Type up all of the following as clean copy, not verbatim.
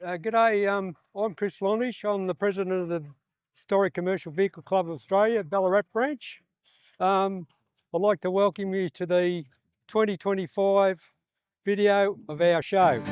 G'day, I'm Chris Clunes. I'm the president of the Historic Commercial Vehicle Club of Australia, Ballarat branch. I'd like to welcome you to the 2025 video of our show.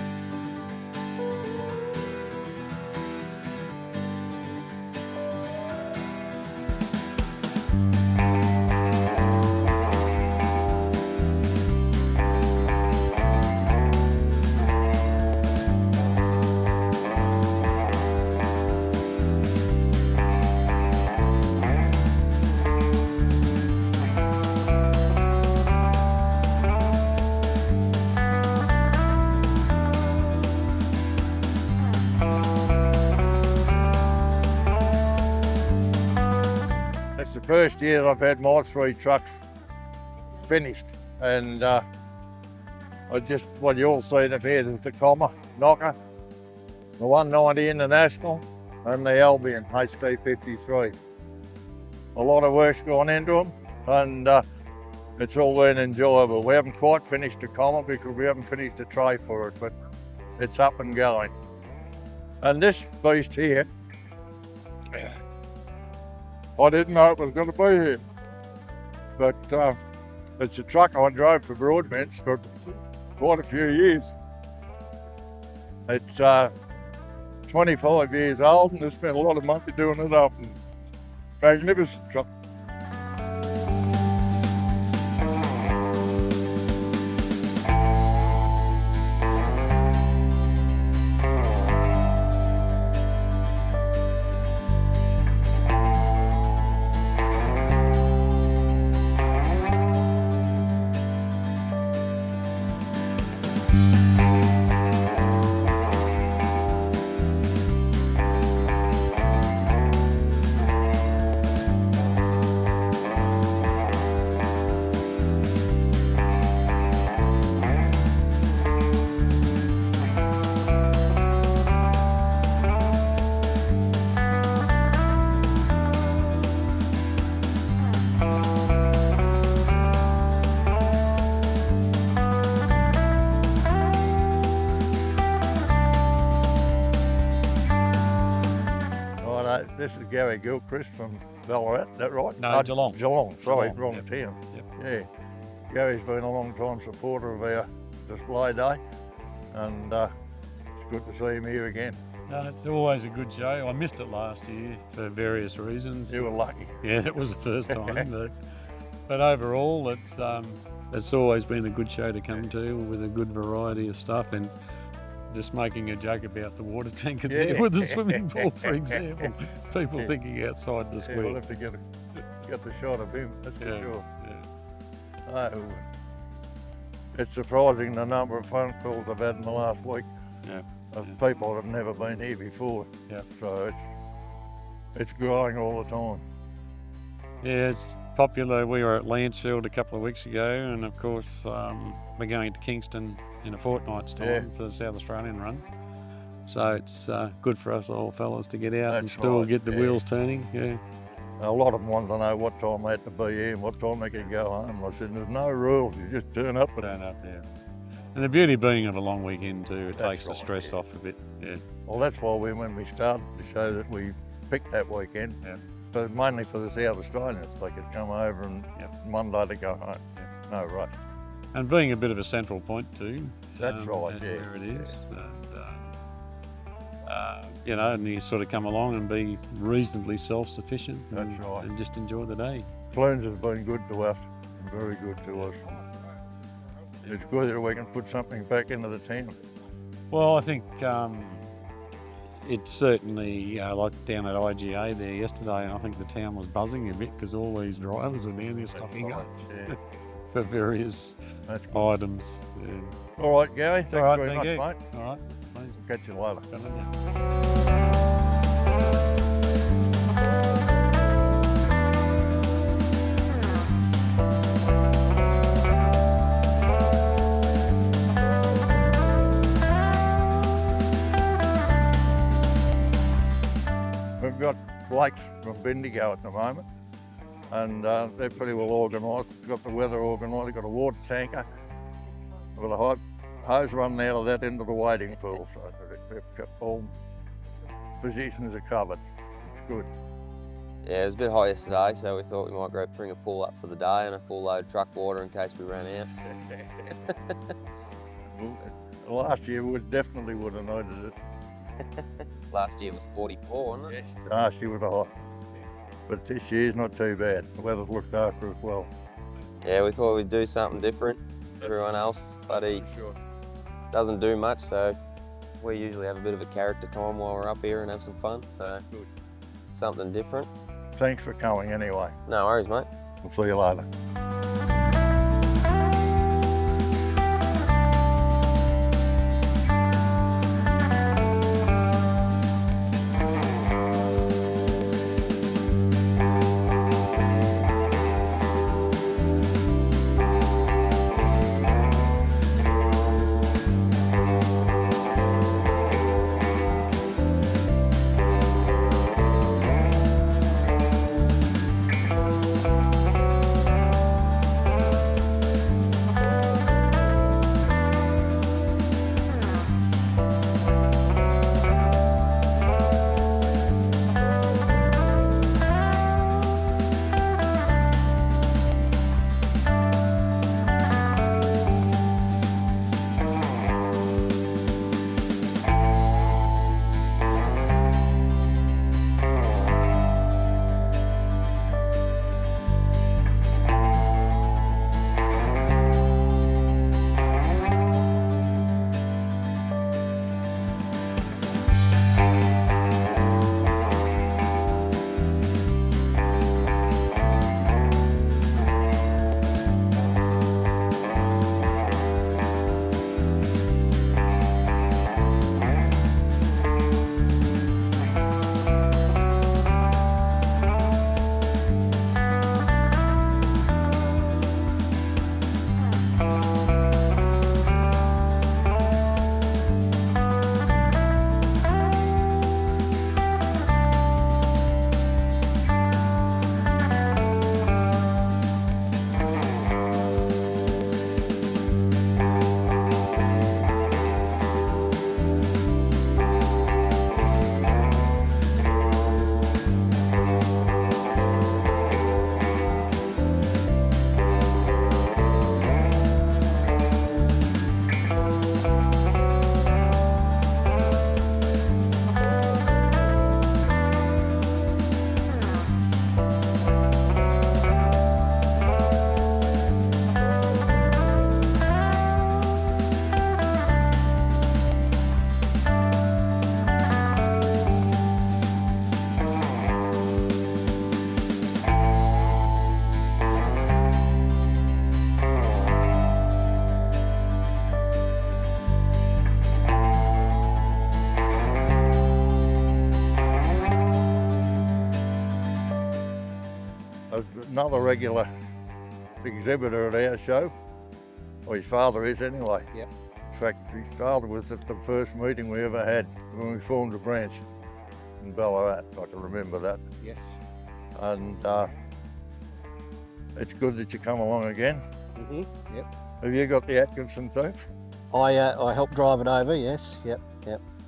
It's the first year I've had my 3 trucks finished, and what you all seen up here is the Tacoma Knocker, the 190 International, and the Albion HP 53. A lot of work's gone into them, and it's all been enjoyable. We haven't quite finished Tacoma because we haven't finished the tray for it, but it's up and going. And this beast here, I didn't know it was going to be here, but it's a truck I drove for Broadbents for quite a few years. It's 25 years old, and I spent a lot of money doing it up, and magnificent truck. This is Gary Gilchrist from Ballarat, is that right? No, Geelong. Geelong, sorry, Geelong, wrong yep. town. Yep. Yeah, Gary's been a long time supporter of our display day, and it's good to see him here again. No, it's always a good show. I missed it last year for various reasons. You were lucky. Yeah, it was the first time, but overall, it's always been a good show to come to with a good variety of stuff, and just making a joke about the water tanker there with the swimming pool, for example. People thinking outside the square. We'll have to get the shot of him, that's for sure. Yeah. Oh, it's surprising the number of phone calls I've had in the last week of people that have never been here before. Yeah. So it's growing all the time. Yeah, it's popular. We were at Lancefield a couple of weeks ago, and of course we're going to Kingston in a fortnight's time for the South Australian run. So it's good for us old fellas to get out and still get the wheels turning. Yeah. A lot of them want to know what time they had to be here and what time they can go home. I said, there's no rules, you just turn up. Turn up, yeah. And the beauty being of a long weekend too, it takes the stress off a bit. Yeah. Well, that's why when we started the show that we picked that weekend, but mainly for the South Australians, they could come over and Monday to go home. No rush. And being a bit of a central point too. That's right, where it is. And, and you sort of come along and be reasonably self-sufficient. And just enjoy the day. Clunes has been good to us, very good to us. It's good that we can put something back into the town. Well, I think it's certainly, like down at IGA there yesterday, and I think the town was buzzing a bit because all these drivers are down there stocking up for various items. Yeah. All right, Gary, thanks very much, mate. All right, please. Catch you later. We've got Blake's from Bendigo at the moment, and they're pretty well organised. They've got the weather organised, they've got a water tanker, they've got a hose running out of that into the wading pool, so all positions are covered. It's good. Yeah, it was a bit hot yesterday, so we thought we might go bring a pool up for the day and a full load of truck water in case we ran out. Last year we definitely would have noted it. Last year was 44, wasn't it? Last year was hot, but this year's not too bad. The weather's looked after us well. Yeah, we thought we'd do something different. Everyone else, buddy, Sure. doesn't do much, so we usually have a bit of a character time while we're up here and have some fun, so Good. something different. Thanks for coming anyway. No worries, mate. We'll see you later. Another regular exhibitor at our show. Well, his father is anyway. Yep. In fact, his father was at the first meeting we ever had when we formed a branch in Ballarat. I can remember that. Yes. And it's good that you come along again. Yep. Have you got the Atkinson too? I helped drive it over. Yes. Yep.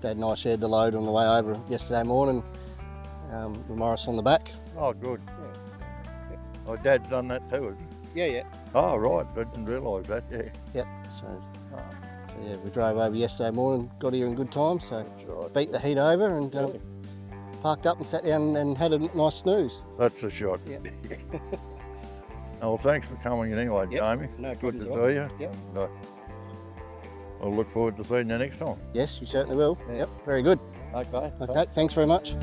Dad and I shared the load on the way over yesterday morning. With Morris on the back. Oh, good. Oh, Dad's done that too, has he? Yeah. Oh, right. I didn't realise that, yeah. Yep. So yeah, we drove over yesterday morning. Got here in good time. So That's right. beat the heat over and parked up and sat down and had a nice snooze. That's a shot. Yep. Well, thanks for coming anyway, Yep. Jamie. No Good problem to at all. see you. Yep. And, I'll look forward to seeing you next time. Yes, you certainly will. Yep. Very good. Okay. Okay. Thanks very much.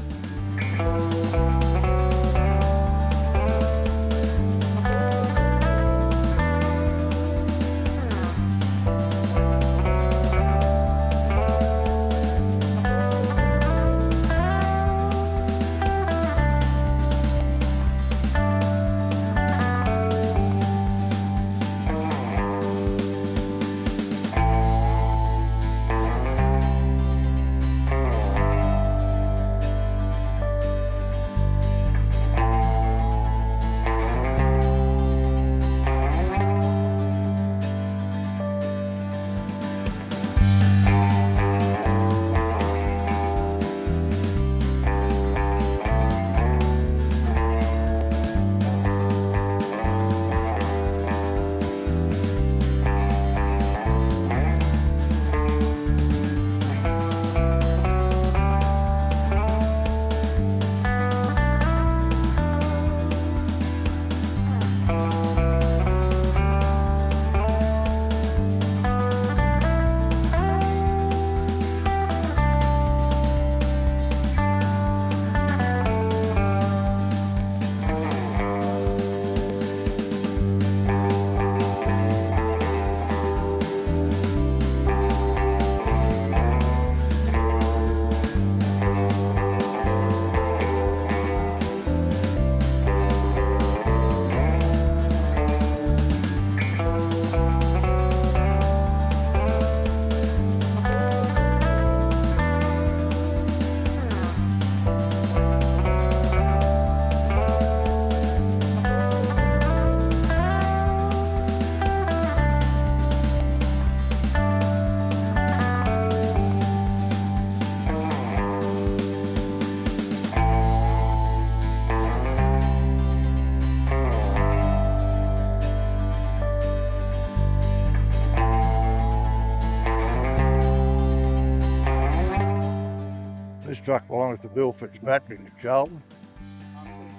This truck belongs to Bill Fitzpatrick at Charlton.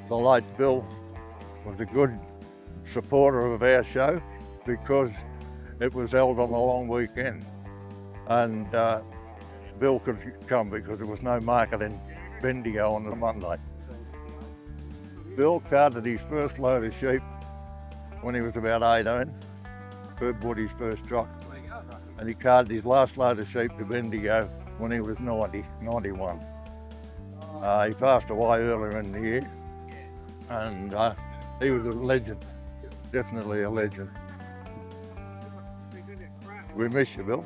The late Bill was a good supporter of our show because it was held on a long weekend, and Bill could come because there was no market in Bendigo on the Monday. Bill carted his first load of sheep when he was about 18, Herb bought his first truck, and he carted his last load of sheep to Bendigo when he was 91. He passed away earlier in the year, and he was a legend, definitely a legend. We miss you, Bill.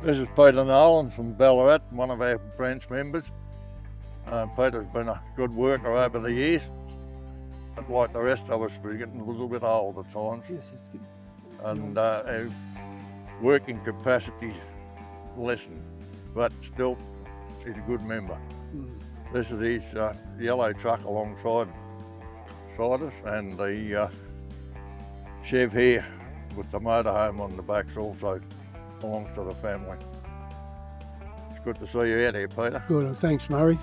This is Peter Nolan from Ballarat, one of our branch members. Peter's been a good worker over the years, but like the rest of us, we're getting a little bit old at times. Yes, it's good. And our working capacity's lessened, but still he's a good member. This is his yellow truck alongside us, and the Chev here with the motorhome on the backs also belongs to the family. It's good to see you out here, Peter. Good, thanks, Murray.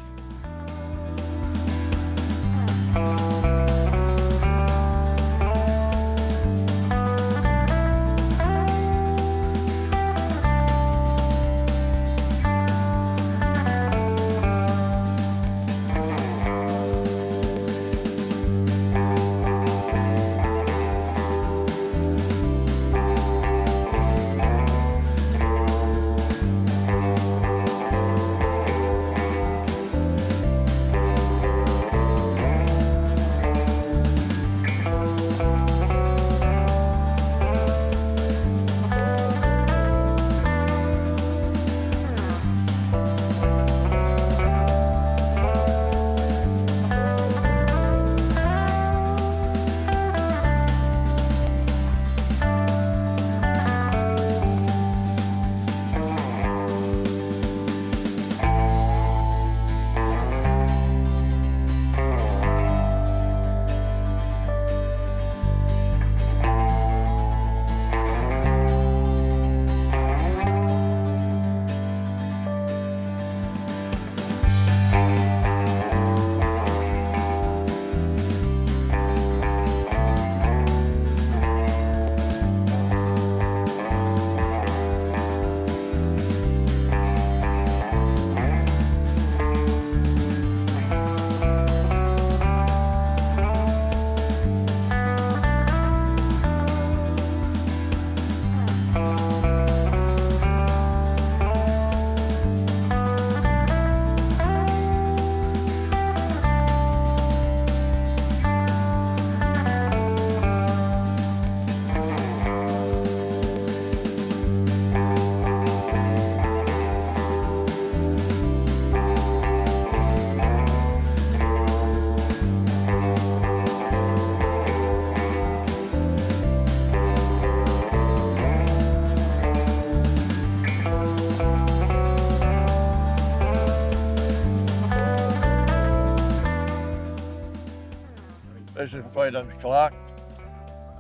is Peter Clark,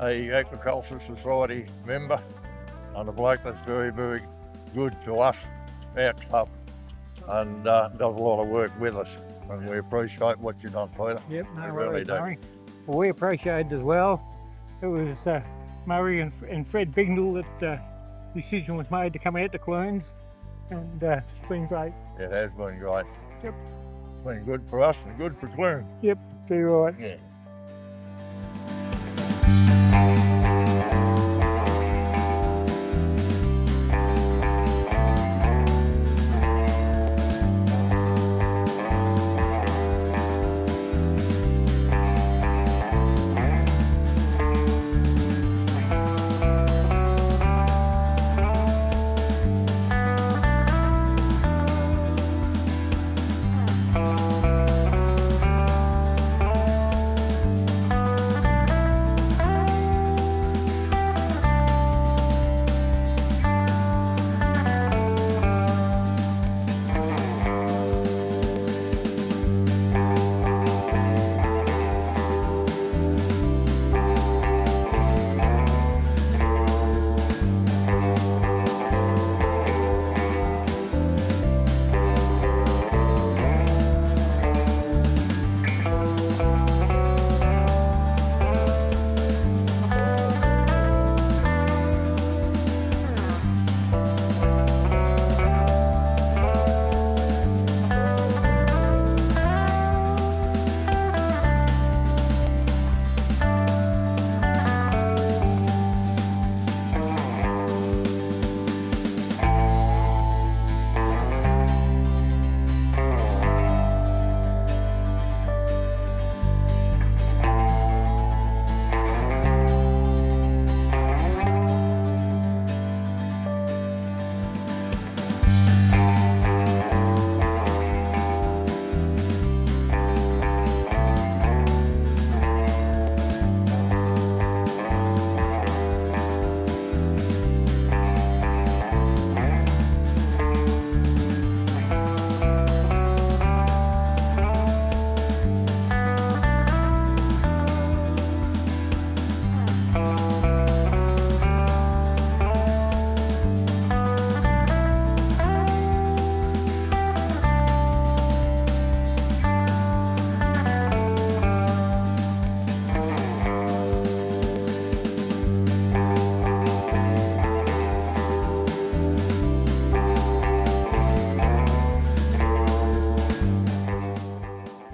a Agricultural Society member, and a bloke that's very, very good to us, our club, and does a lot of work with us. And we appreciate what you've done, Peter. Yep, We no really worries, do. Murray. Well, we appreciate it as well. It was Murray and Fred Bignell that the decision was made to come out to Clunes, and it's been great. It has been great. Yep. It's been good for us and good for Clunes. Yep, be right. Yeah.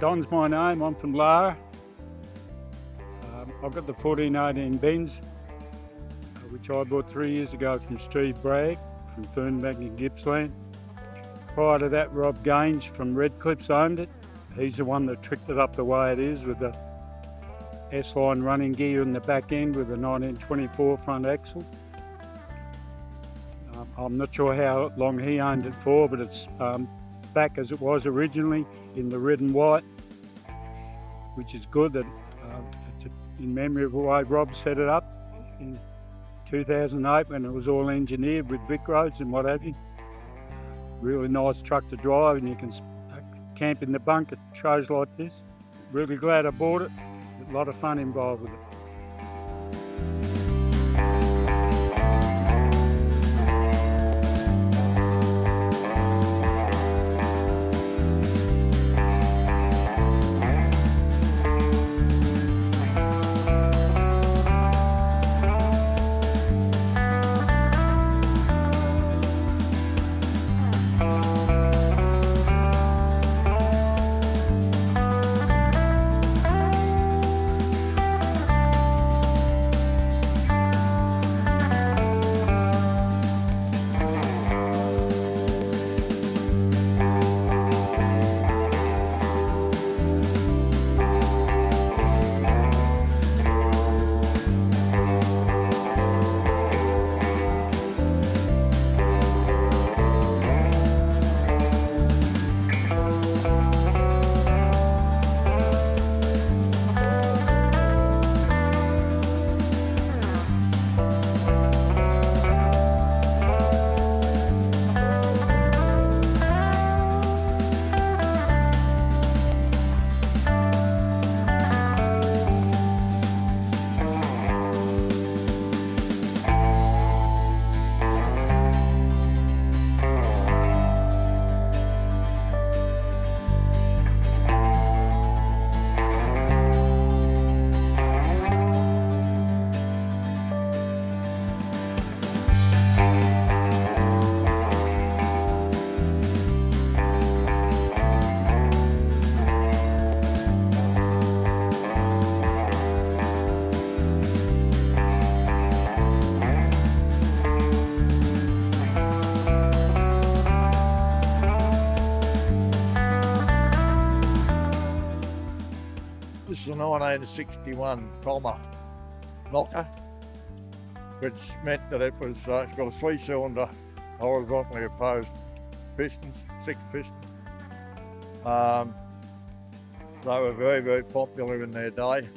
Don's my name, I'm from Lara. I've got the 1418 Benz, which I bought 3 years ago from Steve Bragg from Fernbank in Gippsland. Prior to that, Rob Gaines from Redcliffs owned it. He's the one that tricked it up the way it is with the S-line running gear in the back end with the 1924 front axle. I'm not sure how long he owned it for, but it's back as it was originally in the red and white, which is good. That it's in memory of the way Rob set it up in 2008 when it was all engineered with Vic roads and what have you. Really nice truck to drive, and you can camp in the bunk at shows like this. Really glad I bought it. A lot of fun involved with it. 1961 comma knocker, which meant that it was, it's got a 3-cylinder horizontally opposed pistons, 6 pistons. They were very, very popular in their day.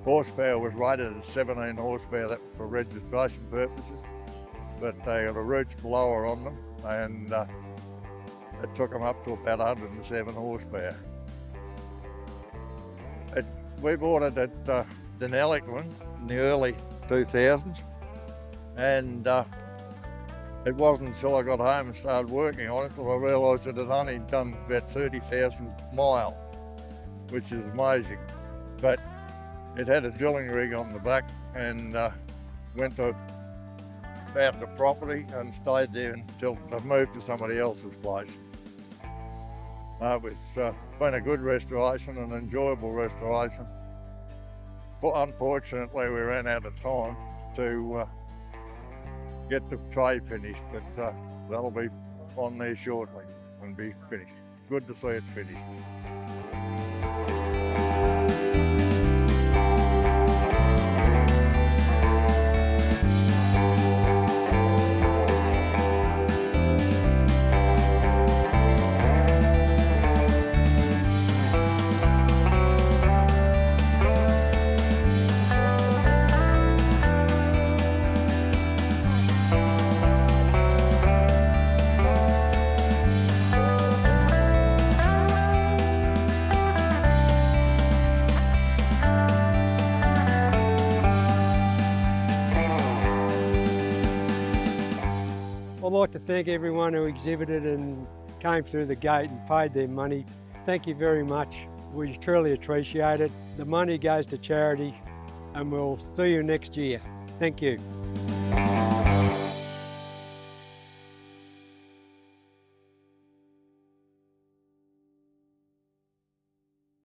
Horsepower was rated as 17 horsepower, that was for registration purposes, but they had a reach blower on them, and it took them up to about 107 horsepower. We bought it at Denali in the early 2000s, and it wasn't until I got home and started working on it that I realised that it had only done about 30,000 miles, which is amazing. But it had a drilling rig on the back, and went to found the property and stayed there until I moved to somebody else's place. It's been a good restoration, an enjoyable restoration. But unfortunately, we ran out of time to get the tray finished, but that'll be on there shortly and be finished. Good to see it finished. I'd like to thank everyone who exhibited and came through the gate and paid their money. Thank you very much. We truly appreciate it. The money goes to charity, and we'll see you next year. Thank you.